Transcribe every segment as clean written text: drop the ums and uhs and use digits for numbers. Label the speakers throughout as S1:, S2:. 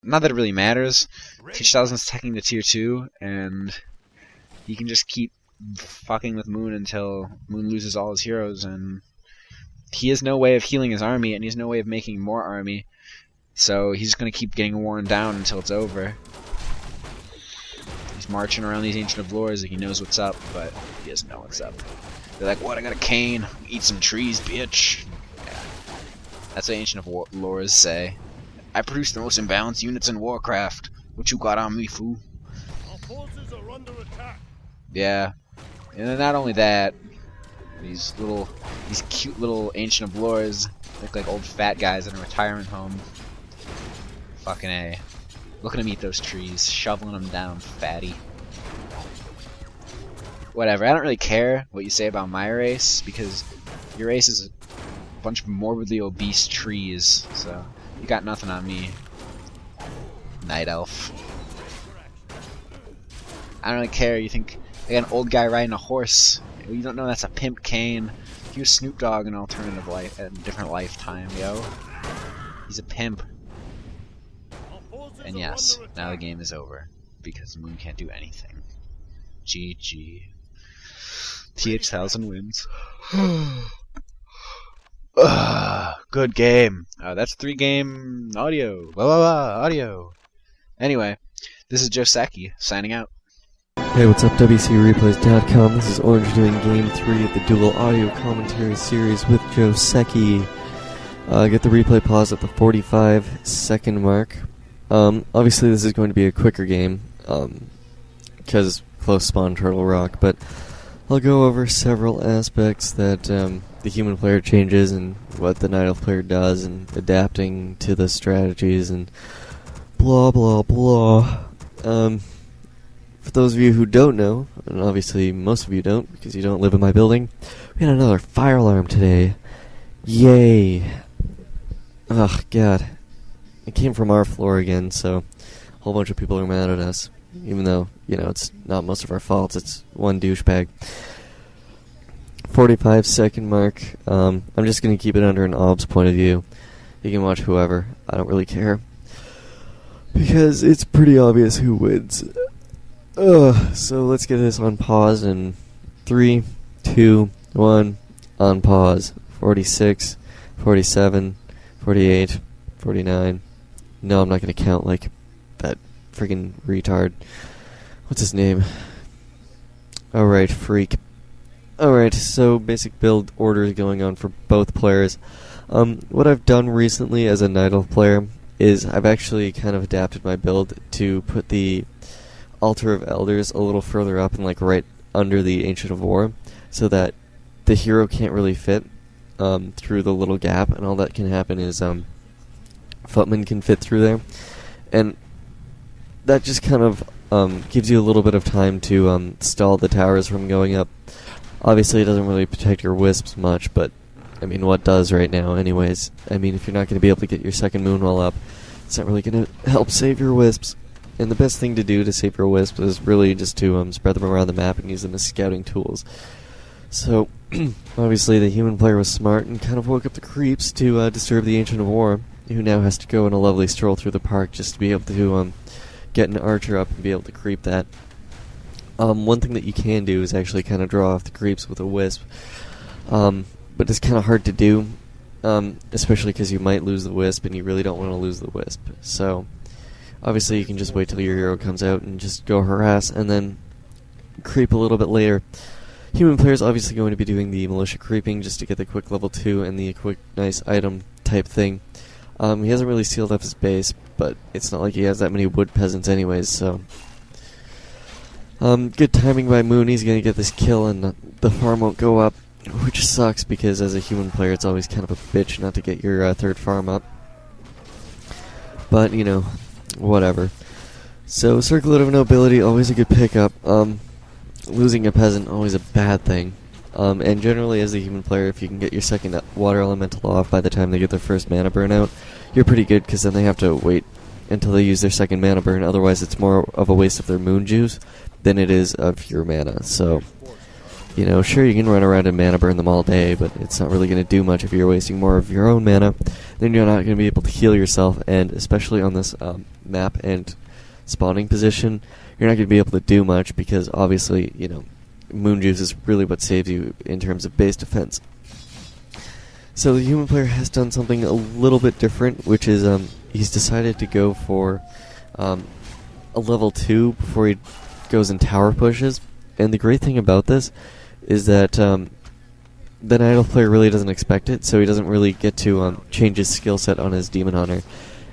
S1: Not that it really matters. Teach Thousand's teching to tier 2, and he can just keep fucking with Moon until Moon loses all his heroes, and he has no way of healing his army, and he has no way of making more army. So he's just going to keep getting worn down until it's over. He's marching around these Ancient of Lores like he knows what's up, but he doesn't know what's up. They're like, what, I got a cane? Eat some trees, bitch. Yeah. That's what Ancient of Lores say. I produce the most imbalanced units in Warcraft. What you got on me, fool?
S2: Our forces are under attack.
S1: Yeah. And then not only that, these cute little Ancient of Lores look like old fat guys in a retirement home. Fucking A. Look at him eat those trees, shoveling them down, fatty. Whatever, I don't really care what you say about my race, because your race is a bunch of morbidly obese trees, so you got nothing on me. Night Elf. I don't really care, you think I got an old guy riding a horse. You don't know that's a pimp cane. He was Snoop Dogg in an alternative life, at a different lifetime, yo. He's a pimp. And yes, now the game is over, because Moon can't do anything. GG. TH1000 wins. Good game. That's 3-game audio. Blah, blah, blah, audio. Anyway, this is Joseki, signing out.
S3: Hey, what's up, WCReplays.com. This is Orange doing Game 3 of the Dual Audio Commentary Series with Joseki. Get the replay paused at the 45-second mark. Obviously this is going to be a quicker game, because close spawn Turtle Rock, but I'll go over several aspects that the human player changes and what the Night Elf player does and adapting to the strategies and blah blah blah. For those of you who don't know, and obviously most of you don't because you don't live in my building, we had another fire alarm today. Yay! Ugh, God. It came from our floor again, so a whole bunch of people are mad at us. Even though, you know, it's not most of our faults, it's one douchebag. 45-second mark. I'm just going to keep it under an ob's point of view. You can watch whoever. I don't really care. Because it's pretty obvious who wins. So let's get this on pause in 3, 2, 1, on pause. 46, 47, 48, 49. No, I'm not going to count like that friggin' retard. What's his name? Alright, freak. Alright, so basic build order is going on for both players. What I've done recently as a Night Elf player is I've actually kind of adapted my build to put the Altar of Elders a little further up and like right under the Ancient of War, so that the hero can't really fit through the little gap, and all that can happen is footmen can fit through there, and that just kind of gives you a little bit of time to stall the towers from going up. Obviously it doesn't really protect your wisps much, but I mean, what does right now anyways? I mean, if you're not going to be able to get your second moon wall up, it's not really going to help save your wisps. And the best thing to do to save your wisps is really just to spread them around the map and use them as scouting tools. So, obviously the human player was smart and kind of woke up the creeps to disturb the Ancient of War, who now has to go on a lovely stroll through the park just to be able to get an archer up and be able to creep that. One thing that you can do is actually kind of draw off the creeps with a wisp, but it's kind of hard to do, especially because you might lose the wisp and you really don't want to lose the wisp. So, obviously you can just wait till your hero comes out and just go harass and then creep a little bit later. Human player is obviously going to be doing the militia creeping just to get the quick level 2 and the quick nice item type thing. He hasn't really sealed up his base, but it's not like he has that many wood peasants anyways, so good timing by Moon. He's gonna get this kill and the farm won't go up, which sucks because as a human player it's always kind of a bitch not to get your third farm up. But, you know, whatever. So, Circlet of Nobility, always a good pickup. Losing a peasant, always a bad thing. And generally, as a human player, if you can get your second water elemental off by the time they get their first mana burn out, you're pretty good, because then they have to wait until they use their second mana burn. Otherwise, it's more of a waste of their moon juice than it is of your mana. So, you know, sure, you can run around and mana burn them all day, but it's not really going to do much if you're wasting more of your own mana. Then you're not going to be able to heal yourself, and especially on this map and spawning position, you're not going to be able to do much because obviously, you know, Moon Juice is really what saves you in terms of base defense. So the human player has done something a little bit different, which is he's decided to go for a level 2 before he goes and tower pushes. And the great thing about this is that the Night Elf player really doesn't expect it, so he doesn't really get to change his skill set on his Demon Hunter.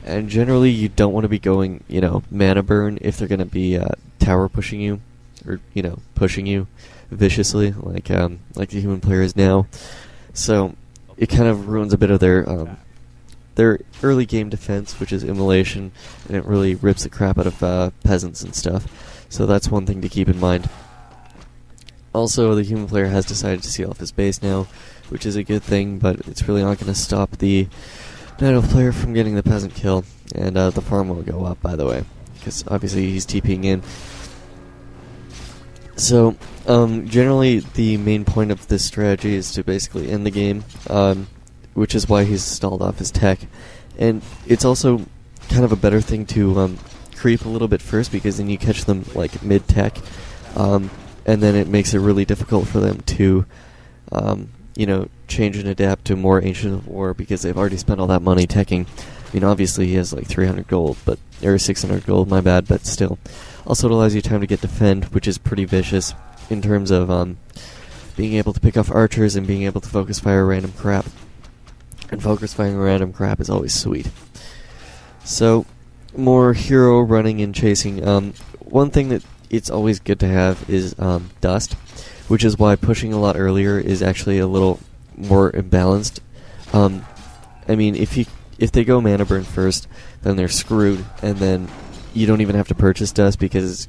S3: And generally, you don't want to be going, you know, mana burn if they're going to be tower pushing you, or, you know, pushing you viciously, like the human player is now. So it kind of ruins a bit of their early game defense, which is immolation, and it really rips the crap out of peasants and stuff. So that's one thing to keep in mind. Also, the human player has decided to seal off his base now, which is a good thing, but it's really not going to stop the Night Elf player from getting the peasant kill, and the farm will go up, by the way, because obviously he's TPing in. So, generally, the main point of this strategy is to basically end the game, which is why he's stalled off his tech. And it's also kind of a better thing to creep a little bit first, because then you catch them, like, mid-tech, and then it makes it really difficult for them to, you know, change and adapt to more Ancient of War, because they've already spent all that money teching. I mean, obviously he has like 300 gold, or 600 gold, my bad, but still. Also, it allows you time to get defend, which is pretty vicious in terms of being able to pick off archers and being able to focus fire random crap. And focus firing random crap is always sweet. So, more hero running and chasing. One thing that it's always good to have is dust, which is why pushing a lot earlier is actually a little more imbalanced. I mean, if they go mana burn first, then they're screwed, and then you don't even have to purchase dust because it's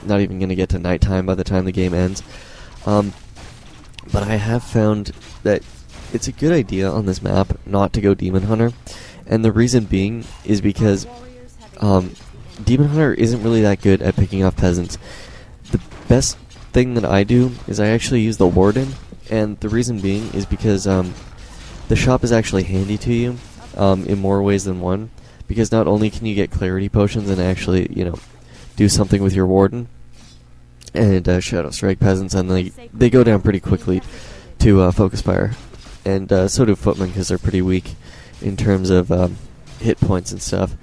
S3: not even going to get to nighttime by the time the game ends. But I have found that it's a good idea on this map not to go Demon Hunter, and the reason being is because Demon Hunter isn't really that good at picking off peasants. The best thing that I do is I actually use the Warden, and the reason being is because the shop is actually handy to you in more ways than one, because not only can you get clarity potions and actually, you know, do something with your Warden and Shadow Strike peasants, and they go down pretty quickly to focus fire, and so do footmen because they're pretty weak in terms of hit points and stuff.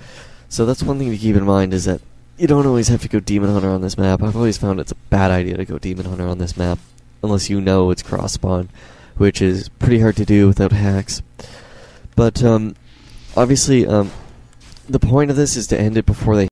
S3: So that's one thing to keep in mind, is that you don't always have to go Demon Hunter on this map. I've always found it's a bad idea to go Demon Hunter on this map, unless you know it's cross spawn, which is pretty hard to do without hacks. But obviously, the point of this is to end it before they